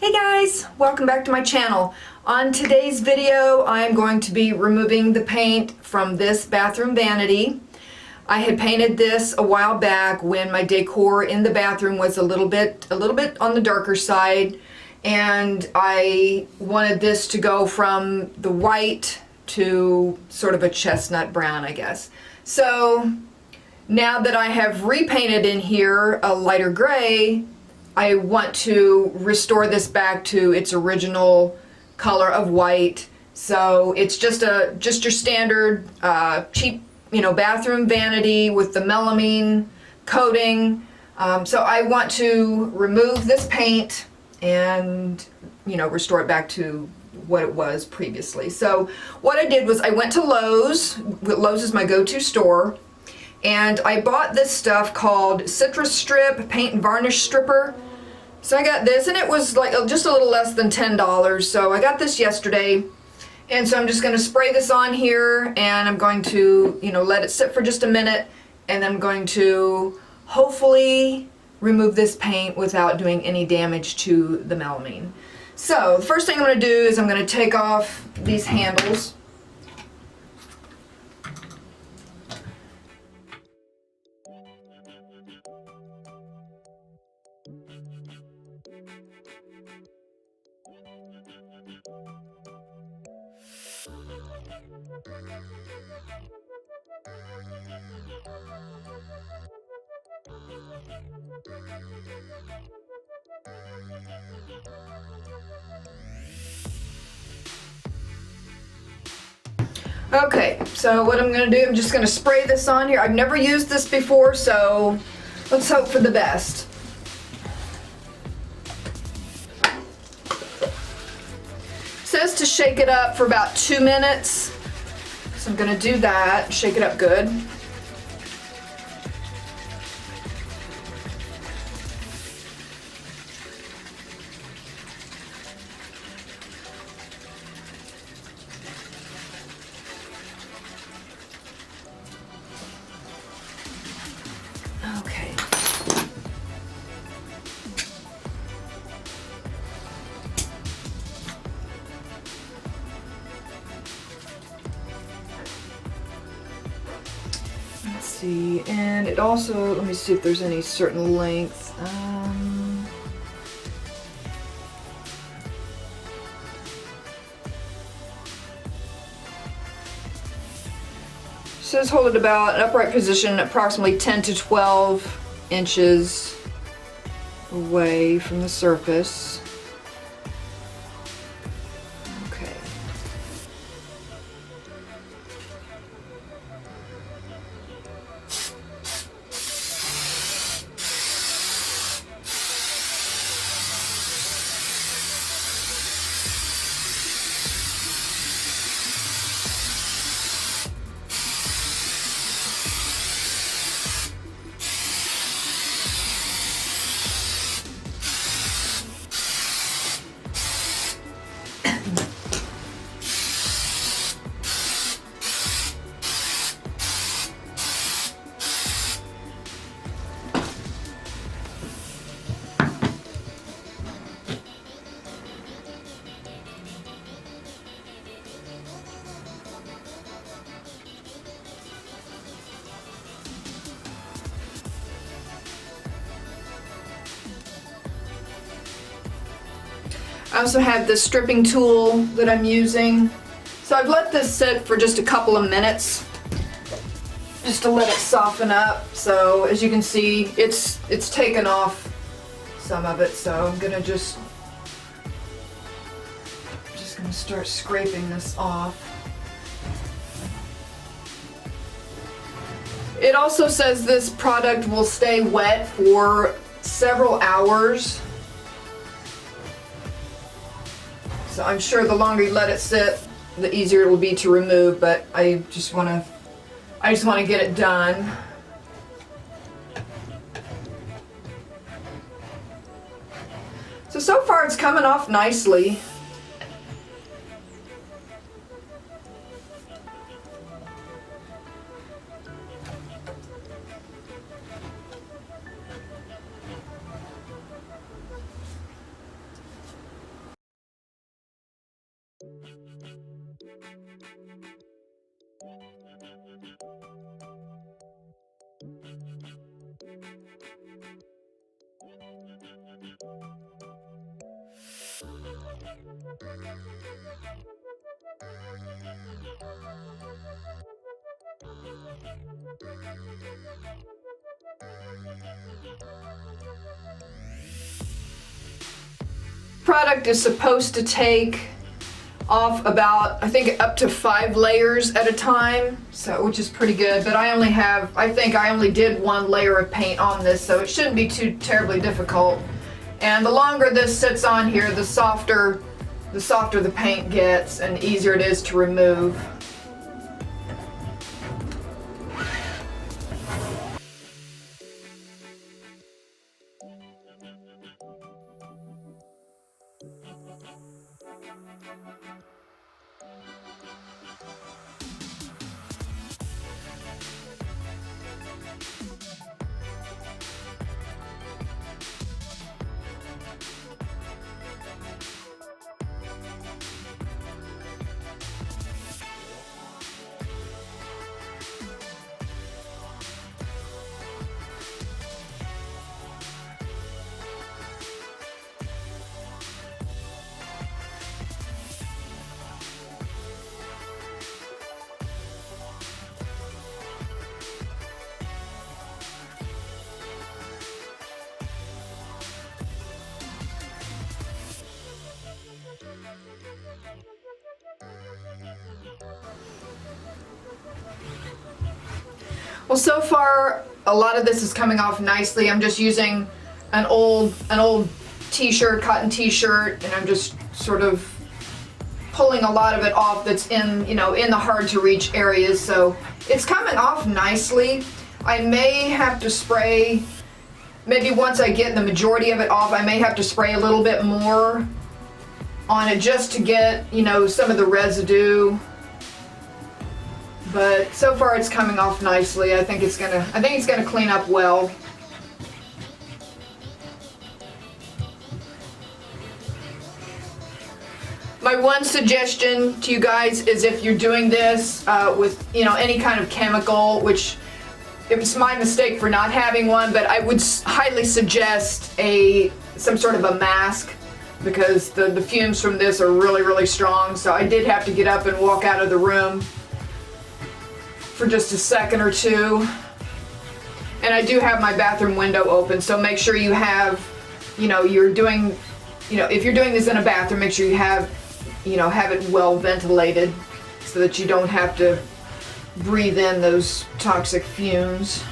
Hey guys, welcome back to my channel. On today's video, I'm going to be removing the paint from this bathroom vanity. I had painted this a while back when my decor in the bathroom was a little bit on the darker side, and I wanted this to go from the white to sort of a chestnut brown, I guess. So now that I have repainted in here a lighter gray, I want to restore this back to its original color of white. So it's just your standard cheap, bathroom vanity with the melamine coating. So I want to remove this paint and restore it back to what it was previously. So what I did was I went to Lowe's. Lowe's is my go-to store. And I bought this stuff called CitriStrip Paint and Varnish Stripper. So I got this, and it was like just a little less than $10. So I got this yesterday. And so I'm just going to spray this on here, and I'm going to, let it sit for just a minute. And I'm going to hopefully remove this paint without doing any damage to the melamine. So the first thing I'm going to do is I'm going to take off these handles. Okay, so what I'm going to do, I'm just going to spray this on here. I've never used this before, so let's hope for the best. It says to shake it up for about 2 minutes, so I'm going to do that, shake it up good. Okay. Let's see, and it also, let me see if there's any certain length. It says hold it about an upright position approximately 10 to 12 inches away from the surface. Okay. I also have the stripping tool that I'm using. So I've let this sit for just a couple of minutes just to let it soften up. So as you can see, it's taken off some of it. So I'm gonna just gonna start scraping this off. It also says this product will stay wet for several hours. So I'm sure the longer you let it sit, the easier it will be to remove, but I just want to get it done. So far it's coming off nicely. Product is supposed to take off about, I think, up to 5 layers at a time, so which is pretty good. But I think I only did 1 layer of paint on this, so it shouldn't be too terribly difficult. And the longer this sits on here, the softer the paint gets and easier it is to remove. Well, so far a lot of this is coming off nicely. I'm just using an old t-shirt, cotton t-shirt, and I'm just sort of pulling a lot of it off that's in, in the hard to reach areas. So it's coming off nicely. I may have to spray, maybe once I get the majority of it off, I may have to spray a little bit more on it just to get, some of the residue. But so far it's coming off nicely. I think it's gonna clean up well. My one suggestion to you guys is if you're doing this with any kind of chemical, which it was my mistake for not having one, but I would highly suggest some sort of a mask, because the fumes from this are really, really strong. So I did have to get up and walk out of the room for just a second or two. And I do have my bathroom window open, so make sure you have, if you're doing this in a bathroom, make sure you have it well ventilated so that you don't have to breathe in those toxic fumes.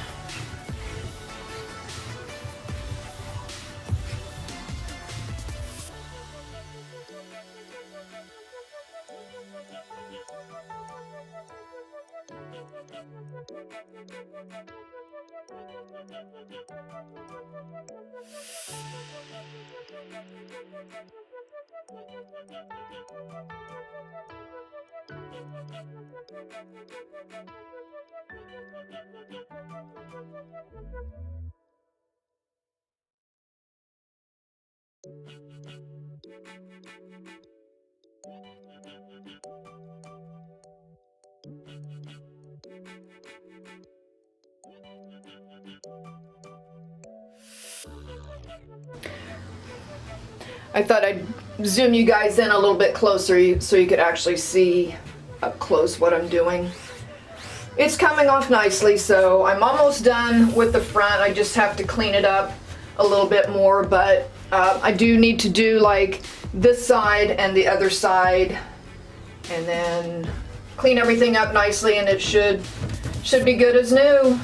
I thought I'd zoom you guys in a little bit closer so you could actually see up close what I'm doing. It's coming off nicely, so I'm almost done with the front. I just have to clean it up a little bit more, but I do need to do like this side and the other side, and then clean everything up nicely, and it should be good as new.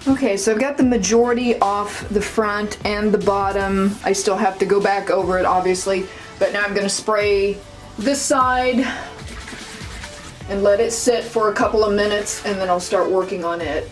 Okay, so I've got the majority off the front and the bottom. I still have to go back over it, obviously, but now I'm going to spray this side and let it sit for a couple of minutes, and then I'll start working on it.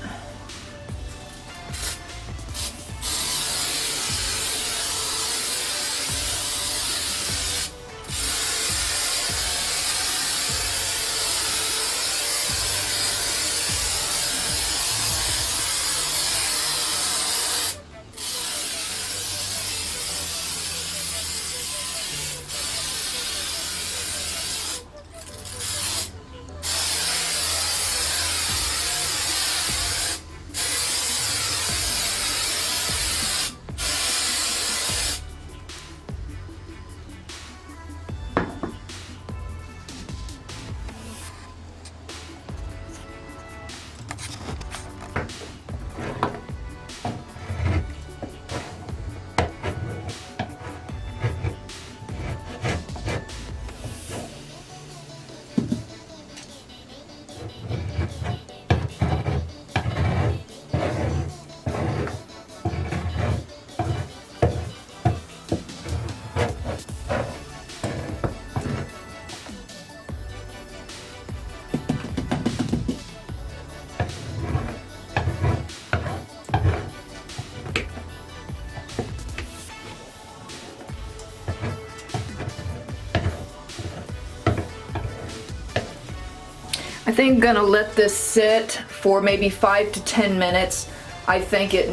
think I'm gonna let this sit for maybe 5 to 10 minutes. I think it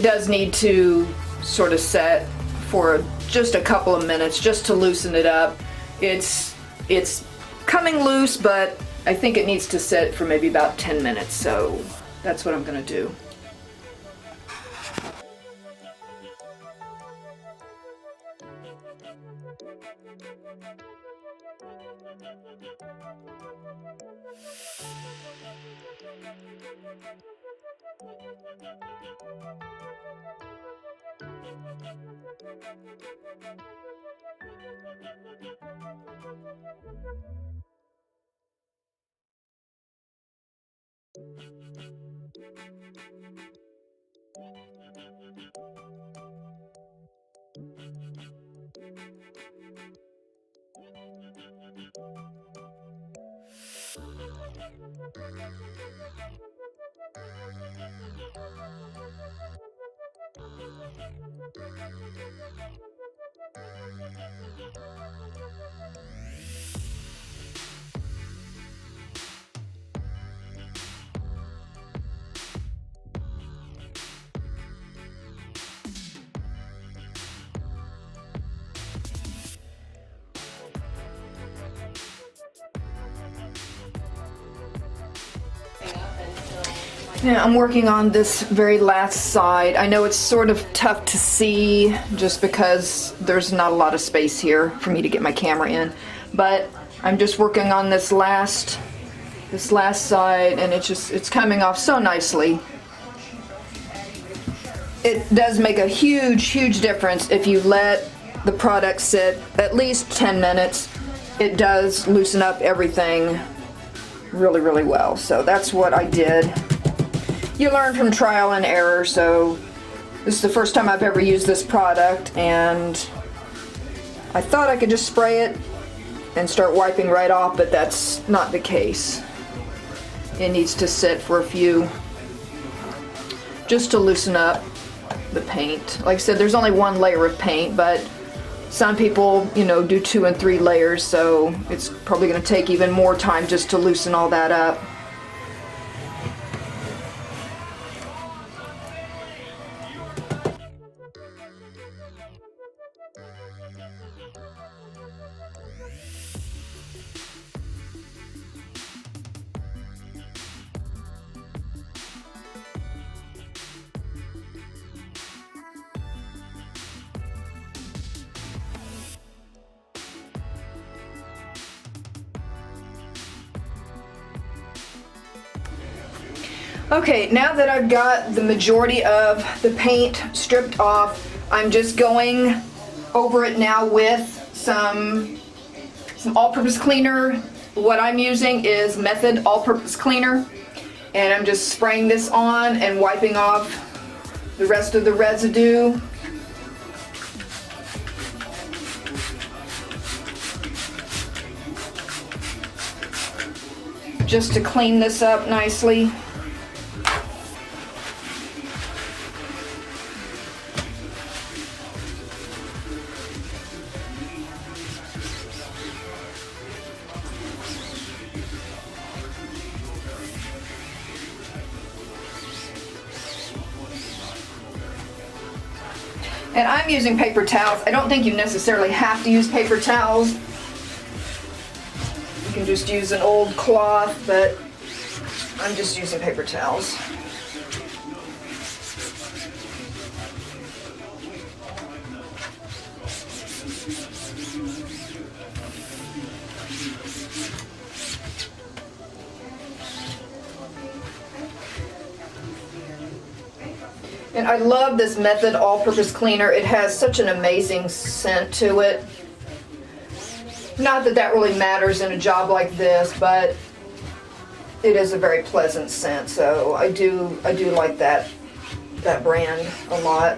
does need to sort of set for just a couple of minutes just to loosen it up. It's coming loose, but I think it needs to sit for maybe about 10 minutes, so that's what I'm gonna do. Yeah, I'm working on this very last side. I know it's sort of tough to see just because there's not a lot of space here for me to get my camera in, but I'm just working on this last side, and it's coming off so nicely. It does make a huge difference if you let the product sit at least 10 minutes. It does loosen up everything really well. So that's what I did. You learn from trial and error, so this is the first time I've ever used this product, and I thought I could just spray it and start wiping right off, but that's not the case. It needs to sit for a few, just to loosen up the paint. Like I said, there's only one layer of paint, but some people, you know, do 2 and 3 layers, so it's probably going to take even more time just to loosen all that up. Okay, now that I've got the majority of the paint stripped off, I'm just going over it now with some all-purpose cleaner. What I'm using is Method all-purpose cleaner, and I'm just spraying this on and wiping off the rest of the residue. Just to clean this up nicely. And I'm using paper towels. I don't think you necessarily have to use paper towels. You can just use an old cloth, but I'm just using paper towels. And I love this Method all-purpose cleaner. It has such an amazing scent to it. Not that that really matters in a job like this, but it is a very pleasant scent. So I do like that brand a lot.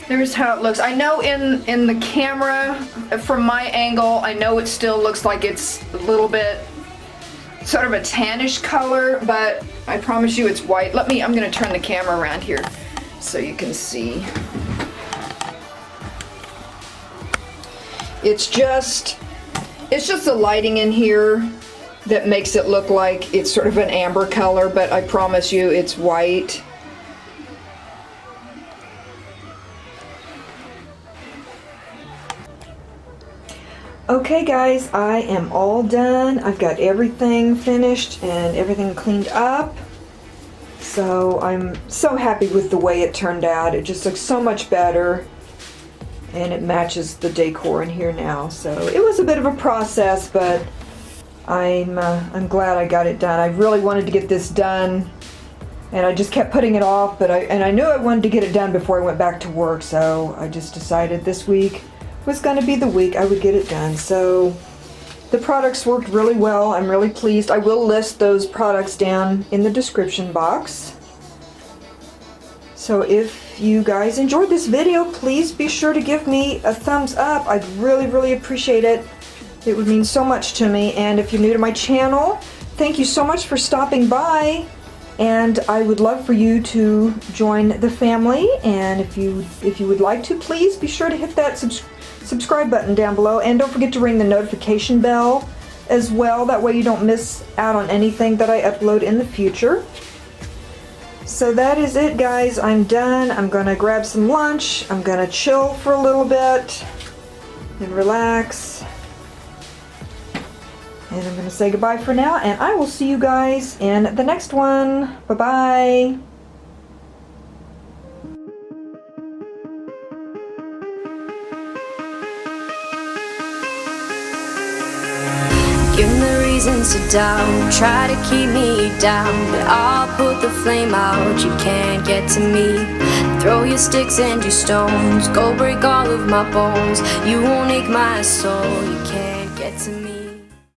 There's how it looks. I know in the camera, from my angle, I know it still looks like it's a little bit sort of a tannish color, but I promise you it's white. I'm gonna turn the camera around here so you can see. It's just the lighting in here that makes it look like it's sort of an amber color, but I promise you it's white. Okay guys, I am all done. I've got everything finished and everything cleaned up. So I'm so happy with the way it turned out. It just looks so much better and it matches the decor in here now. So it was a bit of a process, but I'm glad I got it done. I really wanted to get this done and I just kept putting it off, but I knew I wanted to get it done before I went back to work, so I just decided this week was going to be the week I would get it done. So the products worked really well. I'm really pleased. I will list those products down in the description box. So if you guys enjoyed this video, please be sure to give me a thumbs up. I'd really appreciate it. It would mean so much to me. And if you're new to my channel, thank you so much for stopping by. And I would love for you to join the family. And if you would like to, please be sure to hit that subscribe button down below, and don't forget to ring the notification bell as well. That way you don't miss out on anything that I upload in the future. So that is it, guys. I'm done. I'm gonna grab some lunch. I'm gonna chill for a little bit and relax. And I'm gonna say goodbye for now, and I will see you guys in the next one. Bye-bye. Give me reasons to doubt, try to keep me down, but I'll put the flame out, you can't get to me. Throw your sticks and your stones, go break all of my bones, you won't ache my soul, you can't.